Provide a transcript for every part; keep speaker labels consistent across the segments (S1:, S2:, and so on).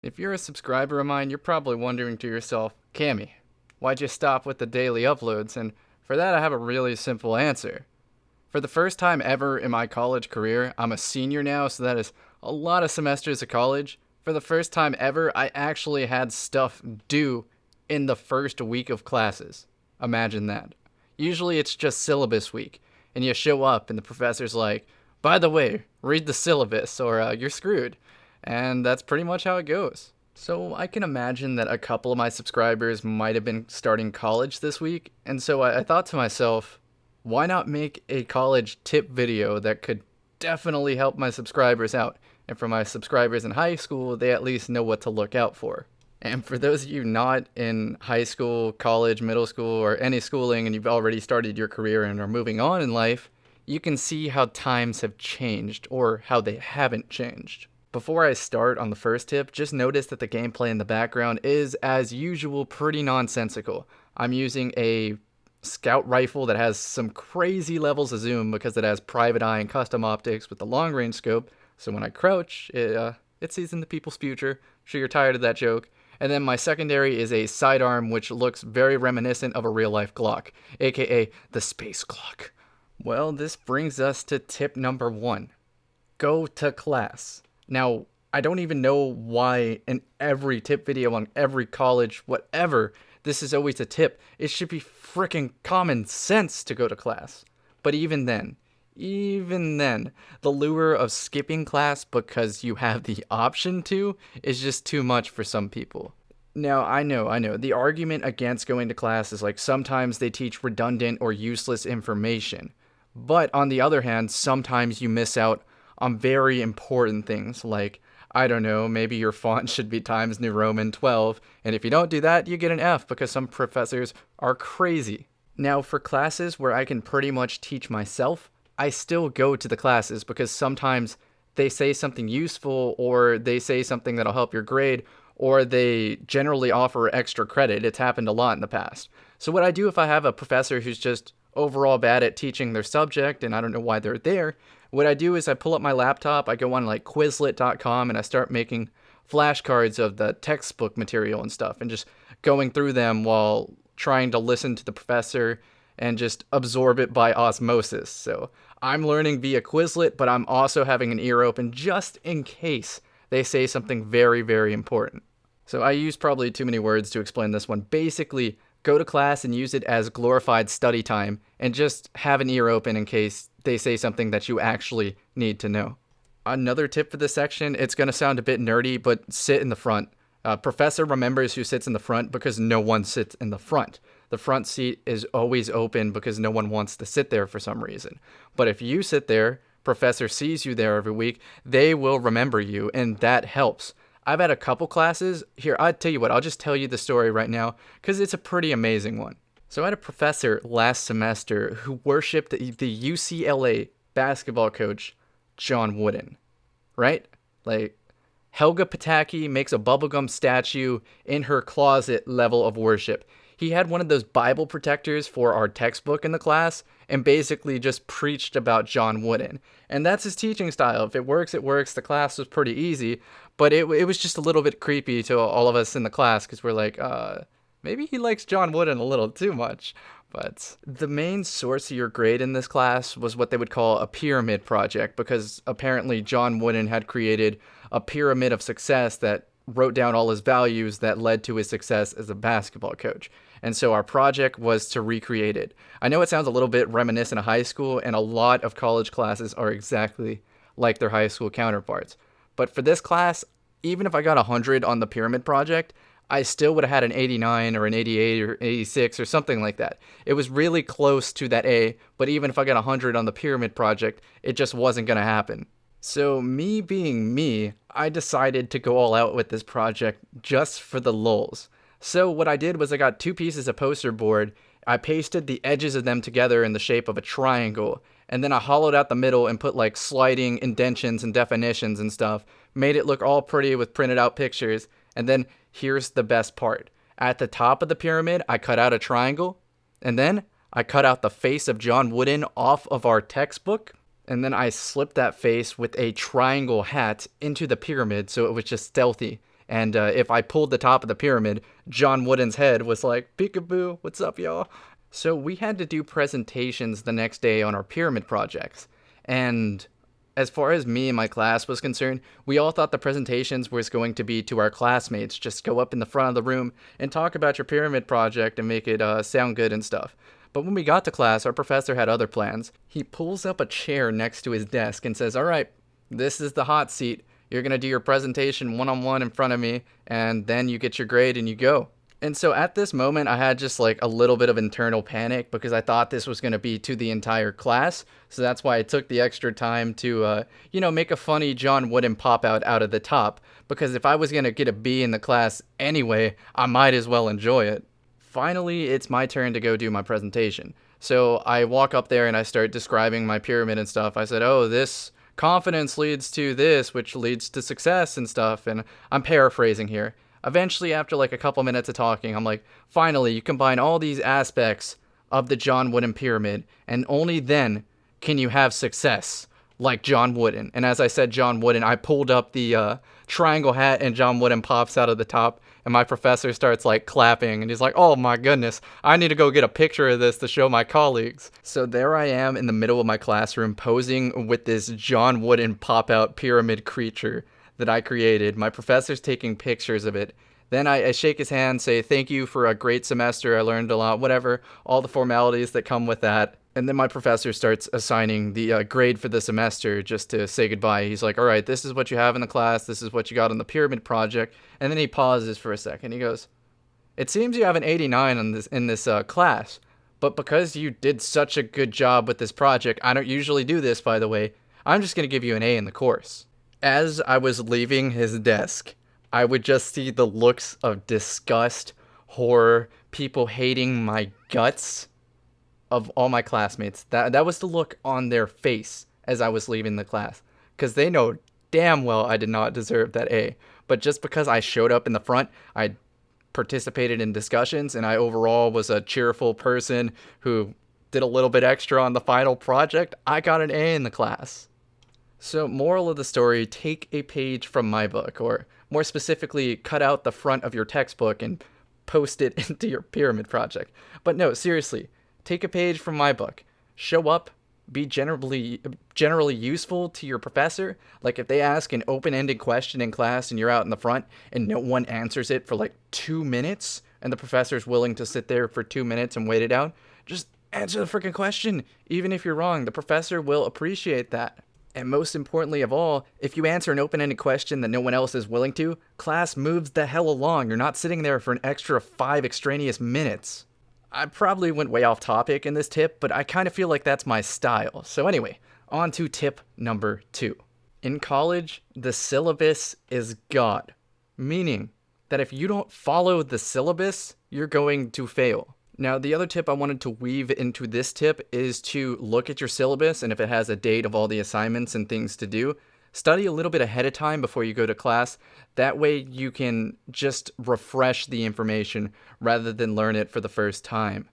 S1: If you're a subscriber of mine, you're probably wondering to yourself, Cammy, why'd you stop with the daily uploads? And for that, I have a really simple answer. For the first time ever in my college career, I'm a senior now, so that is a lot of semesters of college. For the first time ever, I actually had stuff due in the first week of classes. Imagine that. Usually it's just syllabus week, and you show up and the professor's like, by the way, read the syllabus or you're screwed. And that's pretty much how it goes. So I can imagine that a couple of my subscribers might have been starting college this week, and so I thought to myself, why not make a college tip video that could definitely help my subscribers out? And for my subscribers in high school, they at least know what to look out for. And for those of you not in high school, college, middle school, or any schooling, and you've already started your career and are moving on in life, you can see how times have changed, or how they haven't changed. Before I start on the first tip, just notice that the gameplay in the background is, as usual, pretty nonsensical. I'm using a scout rifle that has some crazy levels of zoom because it has private eye and custom optics with the long range scope, so when I crouch, it sees into people's future. I'm sure you're tired of that joke. And then my secondary is a sidearm which looks very reminiscent of a real life Glock, aka the space Glock. Well, this brings us to tip number 1. Go to class. Now, I don't even know why in every tip video on every college, whatever, this is always a tip. It should be freaking common sense to go to class. But even then, the lure of skipping class because you have the option to is just too much for some people. Now, I know, the argument against going to class is like sometimes they teach redundant or useless information. But on the other hand, sometimes you miss out on very important things like, I don't know, maybe your font should be Times New Roman 12, and if you don't do that, you get an F because some professors are crazy. Now, for classes where I can pretty much teach myself, I still go to the classes because sometimes they say something useful, or they say something that'll help your grade, or they generally offer extra credit. It's happened a lot in the past. So what I do if I have a professor who's just overall bad at teaching their subject and I don't know why they're there, what I do is I pull up my laptop, I go on like Quizlet.com, and I start making flashcards of the textbook material and stuff and just going through them while trying to listen to the professor and just absorb it by osmosis. So I'm learning via Quizlet, but I'm also having an ear open just in case they say something very, very important. So I use probably too many words to explain this one. Basically, go to class and use it as glorified study time and just have an ear open in case they say something that you actually need to know. Another tip for this section, it's going to sound a bit nerdy, but sit in the front. Professor remembers who sits in the front because no one sits in the front. The front seat is always open because no one wants to sit there for some reason. But if you sit there, professor sees you there every week, they will remember you, and that helps. I've had a couple classes. Here, I'll tell you what, I'll just tell you the story right now because it's a pretty amazing one. So I had a professor last semester who worshipped the UCLA basketball coach, John Wooden, right? Like, Helga Pataki makes a bubblegum statue in her closet level of worship. He had one of those Bible protectors for our textbook in the class and basically just preached about John Wooden. And that's his teaching style. If it works, it works. The class was pretty easy, but it was just a little bit creepy to all of us in the class because we're like, maybe he likes John Wooden a little too much. But the main source of your grade in this class was what they would call a pyramid project, because apparently John Wooden had created a pyramid of success that wrote down all his values that led to his success as a basketball coach. And so our project was to recreate it. I know it sounds a little bit reminiscent of high school, and a lot of college classes are exactly like their high school counterparts. But for this class, even if I got 100 on the pyramid project, I still would have had an 89 or an 88 or 86 or something like that. It was really close to that A, but even if I got 100 on the pyramid project, it just wasn't going to happen. So me being me, I decided to go all out with this project just for the lulz. So what I did was I got 2 pieces of poster board, I pasted the edges of them together in the shape of a triangle, and then I hollowed out the middle and put like sliding indentions and definitions and stuff, made it look all pretty with printed out pictures, and then here's the best part. At the top of the pyramid, I cut out a triangle, and then I cut out the face of John Wooden off of our textbook, and then I slipped that face with a triangle hat into the pyramid so it was just stealthy. And if I pulled the top of the pyramid, John Wooden's head was like, peekaboo, what's up, y'all? So we had to do presentations the next day on our pyramid projects. And as far as me and my class was concerned, we all thought the presentations was going to be to our classmates. Just go up in the front of the room and talk about your pyramid project and make it sound good and stuff. But when we got to class, our professor had other plans. He pulls up a chair next to his desk and says, all right, this is the hot seat. You're going to do your presentation one-on-one in front of me, and then you get your grade and you go. And so at this moment, I had just like a little bit of internal panic because I thought this was going to be to the entire class. So that's why I took the extra time to, make a funny John Wooden pop out of the top. Because if I was going to get a B in the class anyway, I might as well enjoy it. Finally, it's my turn to go do my presentation. So I walk up there and I start describing my pyramid and stuff. I said, oh, this confidence leads to this, which leads to success and stuff. And I'm paraphrasing here. Eventually, after like a couple minutes of talking, I'm like, finally, you combine all these aspects of the John Wooden pyramid, and only then can you have success like John Wooden. And as I said John Wooden, I pulled up the triangle hat, and John Wooden pops out of the top, and my professor starts like clapping, and he's like, oh my goodness, I need to go get a picture of this to show my colleagues. So there I am in the middle of my classroom posing with this John Wooden pop-out pyramid creature that I created. My professor's taking pictures of it. Then I shake his hand, say thank you for a great semester, I learned a lot, whatever, all the formalities that come with that. And then my professor starts assigning the grade for the semester just to say goodbye. He's like, all right, this is what you have in the class, this is what you got on the pyramid project. And then he pauses for a second. He goes, it seems you have an 89 in this class, but because you did such a good job with this project, I don't usually do this, by the way, I'm just going to give you an A in the course. As I was leaving his desk, I would just see the looks of disgust, horror, people hating my guts of all my classmates. That was the look on their face as I was leaving the class. Because they know damn well I did not deserve that A. But just because I showed up in the front, I participated in discussions, and I overall was a cheerful person who did a little bit extra on the final project, I got an A in the class. So, moral of the story, take a page from my book, or more specifically, cut out the front of your textbook and post it into your pyramid project. But no, seriously, take a page from my book. Show up, be generally useful to your professor. Like if they ask an open-ended question in class and you're out in the front and no one answers it for like 2 minutes, and the professor's willing to sit there for 2 minutes and wait it out, just answer the freaking question. Even if you're wrong, the professor will appreciate that. And most importantly of all, if you answer an open-ended question that no one else is willing to, class moves the hell along. You're not sitting there for an extra 5 extraneous minutes. I probably went way off topic in this tip, but I kind of feel like that's my style. So anyway, on to tip number 2. In college, the syllabus is God, meaning that if you don't follow the syllabus, you're going to fail. Now, the other tip I wanted to weave into this tip is to look at your syllabus, and if it has a date of all the assignments and things to do, study a little bit ahead of time before you go to class. That way you can just refresh the information rather than learn it for the first time.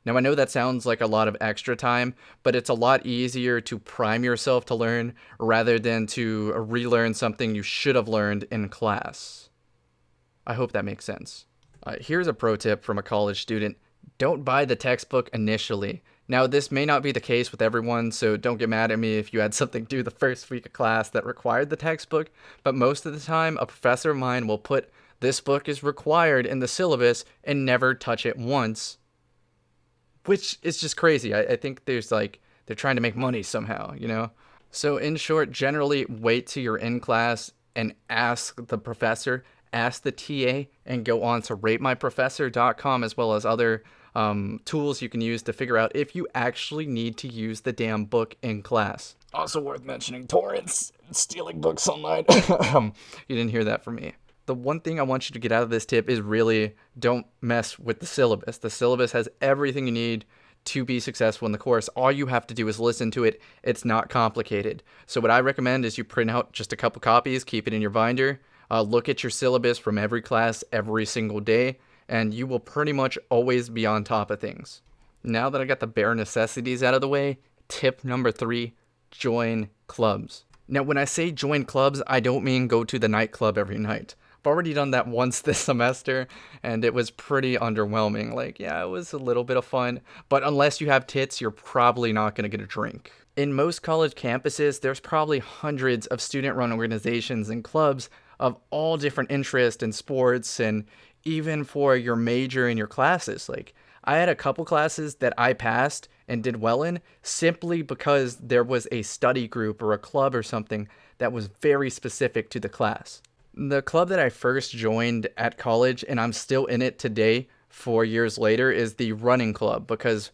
S1: Now, I know that sounds like a lot of extra time, but it's a lot easier to prime yourself to learn rather than to relearn something you should have learned in class. I hope that makes sense. Here's a pro tip from a college student. Don't buy the textbook initially. Now, this may not be the case with everyone, so don't get mad at me if you had something due the first week of class that required the textbook, but most of the time, a professor of mine will put, this book is required in the syllabus, and never touch it once, which is just crazy. I think they're trying to make money somehow, you know? So in short, generally wait till you're in class and ask the professor, ask the TA, and go on to ratemyprofessor.com as well as other tools you can use to figure out if you actually need to use the damn book in class. Also worth mentioning, torrents, stealing books online. You didn't hear that from me. The one thing I want you to get out of this tip is really don't mess with the syllabus. The syllabus has everything you need to be successful in the course. All you have to do is listen to it. It's not complicated. So what I recommend is you print out just a couple copies, keep it in your binder, look at your syllabus from every class every single day, and you will pretty much always be on top of things. Now that I got the bare necessities out of the way, tip number 3, join clubs. Now, when I say join clubs, I don't mean go to the nightclub every night. already done that once this semester, and it was pretty underwhelming. Like, yeah, it was a little bit of fun, but unless you have tits, you're probably not going to get a drink. In most college campuses, there's probably hundreds of student-run organizations and clubs of all different interests and sports, and even for your major and your classes. Like, I had a couple classes that I passed and did well in simply because there was a study group or a club or something that was very specific to the class. The club that I first joined at college, and I'm still in it today, 4 years later, is the running club, because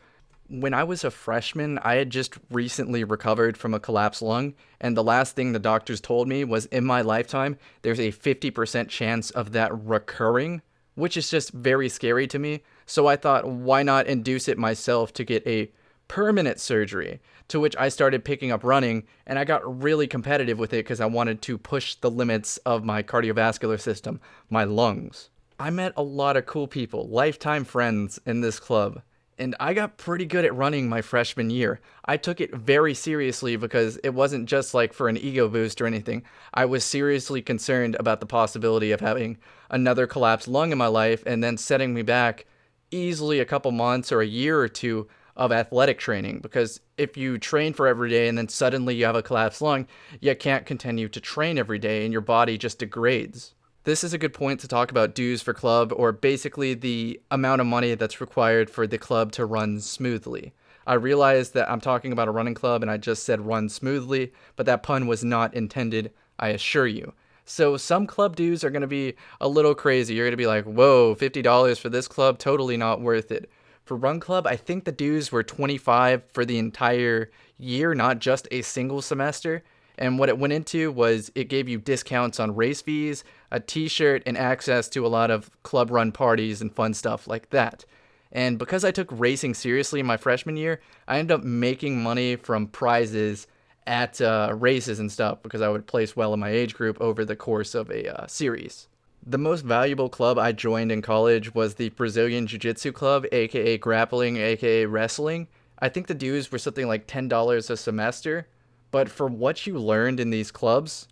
S1: when I was a freshman, I had just recently recovered from a collapsed lung, and the last thing the doctors told me was in my lifetime, there's a 50% chance of that recurring, which is just very scary to me. So I thought, why not induce it myself to get a permanent surgery? To which I started picking up running, and I got really competitive with it because I wanted to push the limits of my cardiovascular system, my lungs. I met a lot of cool people, lifetime friends in this club, and I got pretty good at running my freshman year. I took it very seriously because it wasn't just like for an ego boost or anything. I was seriously concerned about the possibility of having another collapsed lung in my life and then setting me back easily a couple months or a year or two of athletic training, because if you train for every day and then suddenly you have a collapsed lung, you can't continue to train every day and your body just degrades. This is a good point to talk about dues for club, or basically the amount of money that's required for the club to run smoothly. I realize that I'm talking about a running club and I just said run smoothly, but that pun was not intended, I assure you. So some club dues are going to be a little crazy. You're going to be like, whoa, $50 for this club? Totally not worth it. For Run Club, I think the dues were $25 for the entire year, not just a single semester. And what it went into was it gave you discounts on race fees, a t-shirt, and access to a lot of club run parties and fun stuff like that. And because I took racing seriously in my freshman year, I ended up making money from prizes at races and stuff because I would place well in my age group over the course of a series. The most valuable club I joined in college was the Brazilian Jiu-Jitsu Club, aka grappling, aka wrestling. I think the dues were something like $10 a semester, but for what you learned in these clubs,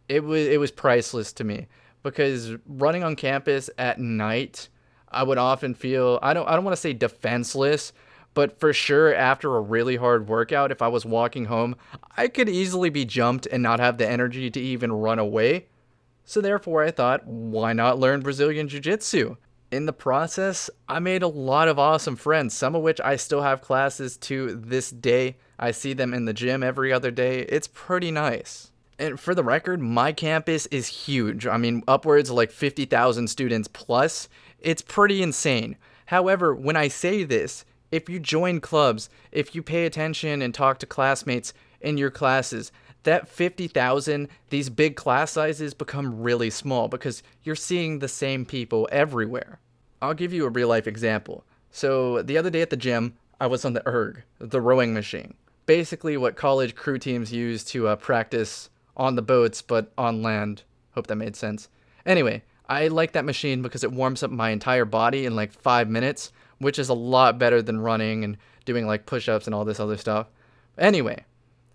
S1: it was priceless to me, because running on campus at night, I would often feel, I don't want to say defenseless, but for sure after a really hard workout, if I was walking home, I could easily be jumped and not have the energy to even run away. So therefore I thought, why not learn Brazilian Jiu-Jitsu? In the process, I made a lot of awesome friends, some of which I still have classes to this day. I see them in the gym every other day. It's pretty nice. And for the record, my campus is huge. I mean, upwards of like 50,000 students plus. It's pretty insane. However, when I say this, if you join clubs, if you pay attention and talk to classmates in your classes, that 50,000, these big class sizes become really small because you're seeing the same people everywhere. I'll give you a real life example. So the other day at the gym, I was on the erg, the rowing machine. Basically what college crew teams use to practice on the boats, but on land. Hope that made sense. Anyway, I like that machine because it warms up my entire body in like 5 minutes, which is a lot better than running and doing like push-ups and all this other stuff. Anyway,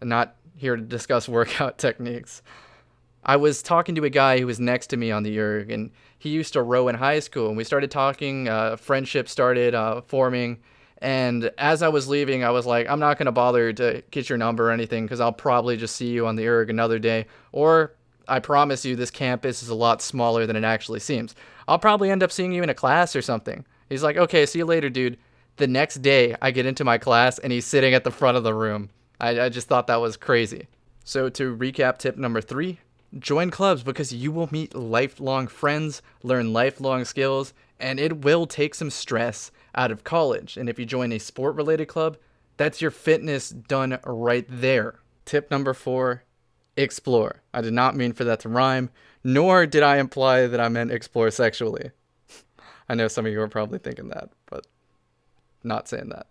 S1: not here to discuss workout techniques. I was talking to a guy who was next to me on the erg, and he used to row in high school, and we started talking, friendship started forming, and as I was leaving, I was like, I'm not going to bother to get your number or anything, because I'll probably just see you on the erg another day, or I promise you this campus is a lot smaller than it actually seems. I'll probably end up seeing you in a class or something. He's like, okay, see you later, dude. The next day, I get into my class, and he's sitting at the front of the room. I just thought that was crazy. So to recap tip number 3, join clubs because you will meet lifelong friends, learn lifelong skills, and it will take some stress out of college. And if you join a sport-related club, that's your fitness done right there. Tip number 4, explore. I did not mean for that to rhyme, nor did I imply that I meant explore sexually. I know some of you are probably thinking that, but not saying that.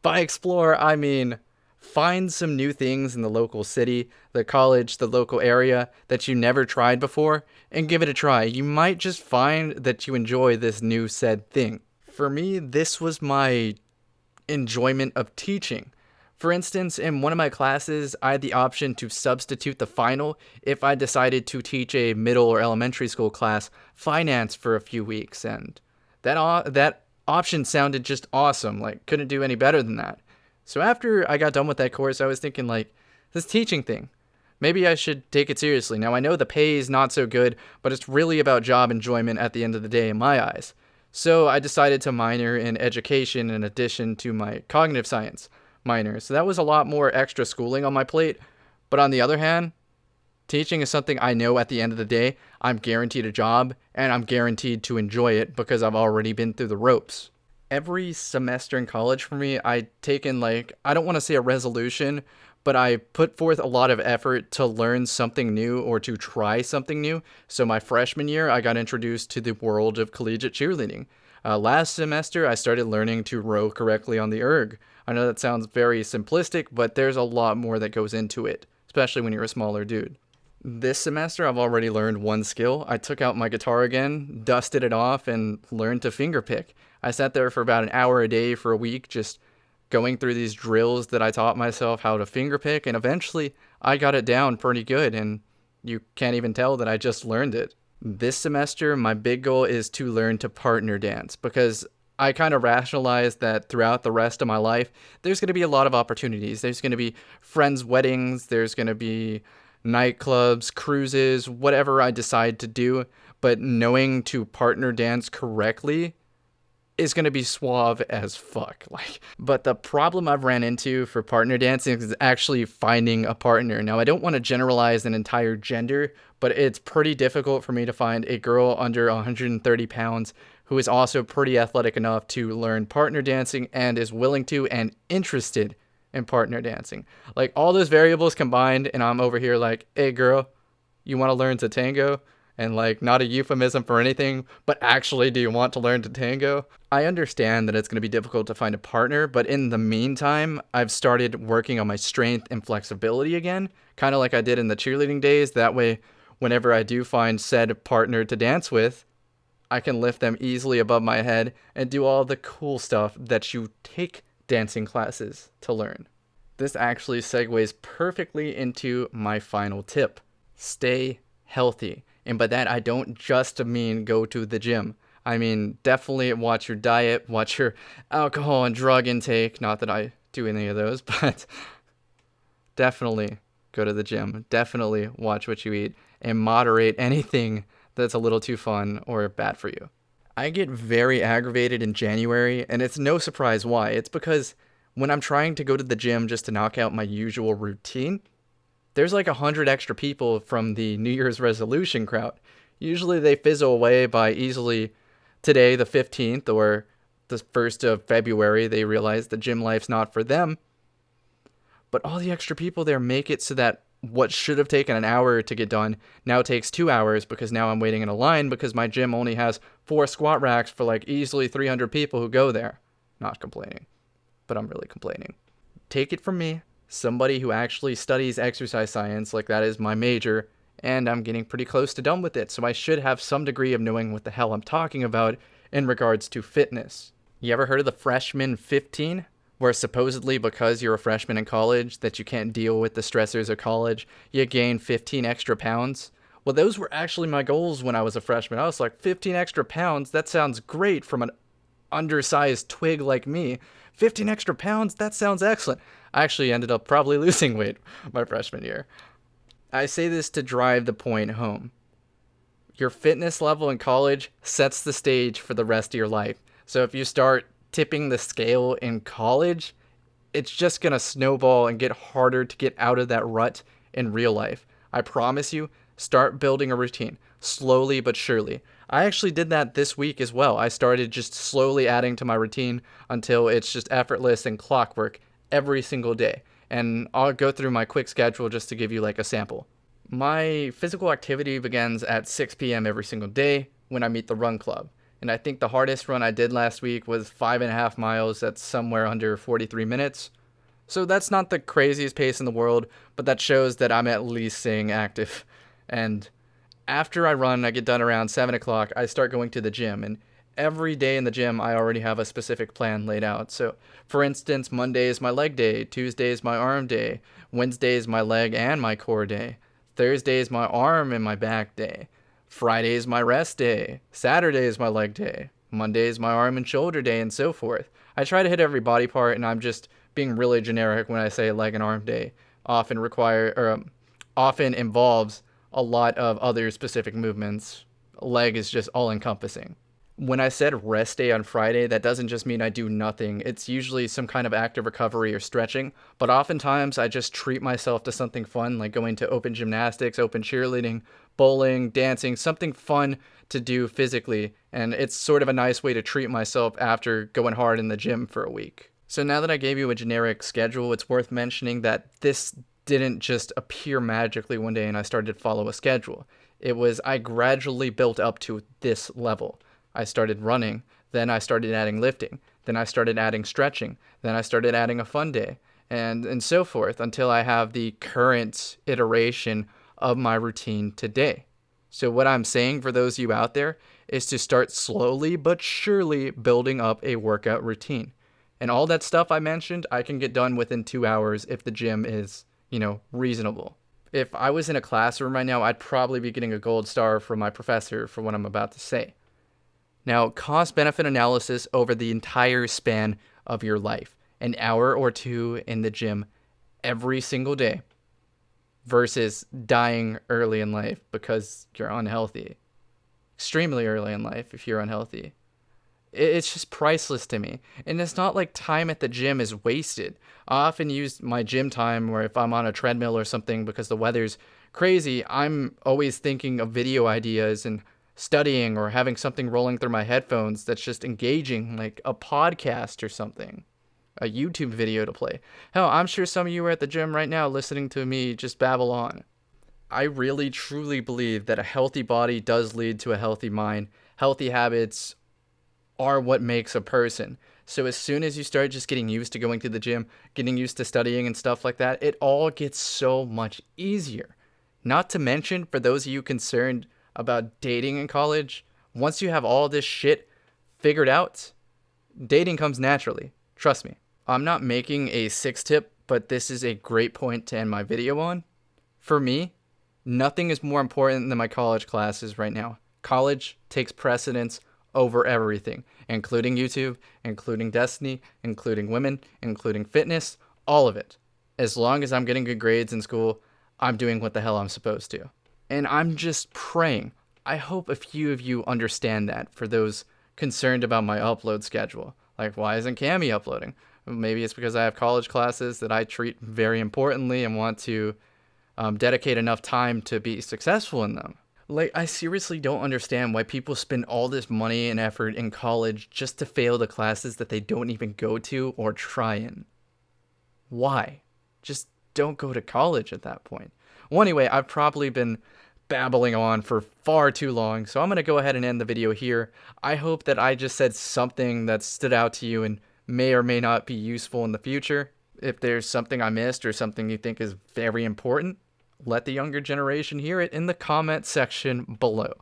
S1: By explore, I mean find some new things in the local city, the college, the local area that you never tried before, and give it a try. You might just find that you enjoy this new said thing. For me, this was my enjoyment of teaching. For instance, in one of my classes, I had the option to substitute the final if I decided to teach a middle or elementary school class finance for a few weeks, and that option sounded just awesome. Like, couldn't do any better than that. So after I got done with that course, I was thinking, like, this teaching thing, maybe I should take it seriously. Now, I know the pay is not so good, but it's really about job enjoyment at the end of the day in my eyes. So I decided to minor in education in addition to my cognitive science minor. So that was a lot more extra schooling on my plate. But on the other hand, teaching is something I know at the end of the day, I'm guaranteed a job and I'm guaranteed to enjoy it because I've already been through the ropes. Every semester in college for me, I taken like, I don't want to say a resolution, but I put forth a lot of effort to learn something new or to try something new. So my freshman year, I got introduced to the world of collegiate cheerleading. Last semester, I started learning to row correctly on the erg. I know that sounds very simplistic, but there's a lot more that goes into it, especially when you're a smaller dude. This semester, I've already learned one skill. I took out my guitar again, dusted it off, and learned to fingerpick. I sat there for about an hour a day for a week, just going through these drills that I taught myself how to fingerpick, and eventually I got it down pretty good, and you can't even tell that I just learned it. This semester, my big goal is to learn to partner dance, because I kind of rationalized that throughout the rest of my life, there's going to be a lot of opportunities. There's going to be friends' weddings, there's going to be nightclubs, cruises, whatever I decide to do, but knowing to partner dance correctly is going to be suave as fuck. But the problem I've ran into for partner dancing is actually finding a partner. Now, I don't want to generalize an entire gender, but it's pretty difficult for me to find a girl under 130 pounds who is also pretty athletic enough to learn partner dancing and is willing to and interested in partner dancing. Like, all those variables combined, and I'm over here like, hey girl, you want to learn to tango? And like, not a euphemism for anything, but actually, do you want to learn to tango? I understand that it's going to be difficult to find a partner, but in the meantime, I've started working on my strength and flexibility again, kind of like I did in the cheerleading days. That way, whenever I do find said partner to dance with, I can lift them easily above my head and do all the cool stuff that you take dancing classes to learn. This actually segues perfectly into my final tip. Stay healthy. And by that, I don't just mean go to the gym. I mean, definitely watch your diet, watch your alcohol and drug intake. Not that I do any of those, but definitely go to the gym. Definitely watch what you eat and moderate anything that's a little too fun or bad for you. I get very aggravated in January, and it's no surprise why. It's because when I'm trying to go to the gym just to knock out my usual routine, there's like 100 extra people from the New Year's resolution crowd. Usually they fizzle away by easily today, the 15th, or the 1st of February. They realize the gym life's not for them. But all the extra people there make it so that what should have taken an hour to get done now takes 2 hours, because now I'm waiting in a line because my gym only has 4 squat racks for like easily 300 people who go there. Not complaining, but I'm really complaining. Take it from me, somebody who actually studies exercise science, like that is my major, and I'm getting pretty close to done with it, so I should have some degree of knowing what the hell I'm talking about in regards to fitness. You ever heard of the freshman 15? Where supposedly because you're a freshman in college that you can't deal with the stressors of college, you gain 15 extra pounds? Well, those were actually my goals when I was a freshman. I was like, 15 extra pounds? That sounds great from an undersized twig like me. 15 extra pounds? That sounds excellent. I actually ended up probably losing weight my freshman year. I say this to drive the point home. Your fitness level in college sets the stage for the rest of your life. So if you start tipping the scale in college, it's just going to snowball and get harder to get out of that rut in real life. I promise you, start building a routine, slowly but surely. I actually did that this week as well. I started just slowly adding to my routine until it's just effortless and clockwork every single day. And I'll go through my quick schedule just to give you like a sample. My physical activity begins at 6 p.m. every single day when I meet the run club. And I think the hardest run I did last week was 5.5 miles. That's somewhere under 43 minutes. So that's not the craziest pace in the world, but that shows that I'm at least staying active. And after I run, I get done around 7 o'clock, I start going to the gym. And every day in the gym, I already have a specific plan laid out. So, for instance, Monday is my leg day, Tuesday is my arm day, Wednesday is my leg and my core day, Thursday is my arm and my back day, Friday is my rest day, Saturday is my leg day, Monday is my arm and shoulder day, and so forth. I try to hit every body part, and I'm just being really generic when I say leg and arm day. Often involves a lot of other specific movements. Leg is just all encompassing. When I said rest day on Friday, that doesn't just mean I do nothing. It's usually some kind of active recovery or stretching, but oftentimes I just treat myself to something fun, like going to open gymnastics, open cheerleading, bowling, dancing, something fun to do physically, and it's sort of a nice way to treat myself after going hard in the gym for a week. So now that I gave you a generic schedule, it's worth mentioning that this didn't just appear magically one day and I started to follow a schedule. I gradually built up to this level. I started running, then I started adding lifting, then I started adding stretching, then I started adding a fun day, and so forth until I have the current iteration of my routine today. So what I'm saying for those of you out there is to start slowly but surely building up a workout routine. And all that stuff I mentioned, I can get done within 2 hours if the gym is, reasonable. If I was in a classroom right now, I'd probably be getting a gold star from my professor for what I'm about to say. Now, cost-benefit analysis over the entire span of your life. An hour or two in the gym every single day versus dying early in life because you're unhealthy. Extremely early in life if you're unhealthy. It's just priceless to me. And it's not like time at the gym is wasted. I often use my gym time where if I'm on a treadmill or something because the weather's crazy, I'm always thinking of video ideas and studying or having something rolling through my headphones that's just engaging, like a podcast or something, a YouTube video to play. Hell, I'm sure some of you are at the gym right now listening to me just babble on. I really truly believe that a healthy body does lead to a healthy mind. Healthy habits are what makes a person. So as soon as you start just getting used to going to the gym, getting used to studying and stuff like that, it all gets so much easier. Not to mention, for those of you concerned about dating in college, once you have all this shit figured out, dating comes naturally. Trust me. I'm not making a 6-tip, but this is a great point to end my video on. For me, nothing is more important than my college classes right now. College takes precedence over everything, including YouTube, including Destiny, including women, including fitness, all of it. As long as I'm getting good grades in school, I'm doing what the hell I'm supposed to. And I'm just praying. I hope a few of you understand that for those concerned about my upload schedule. Like, why isn't Cammy uploading? Maybe it's because I have college classes that I treat very importantly and want to dedicate enough time to be successful in them. Like, I seriously don't understand why people spend all this money and effort in college just to fail the classes that they don't even go to or try in. Why? Just don't go to college at that point. Well, anyway, I've probably been babbling on for far too long, so I'm going to go ahead and end the video here. I hope that I just said something that stood out to you and may or may not be useful in the future. If there's something I missed or something you think is very important, let the younger generation hear it in the comment section below.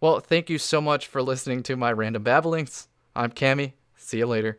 S1: Well, thank you so much for listening to my random babblings. I'm Cammy. See you later.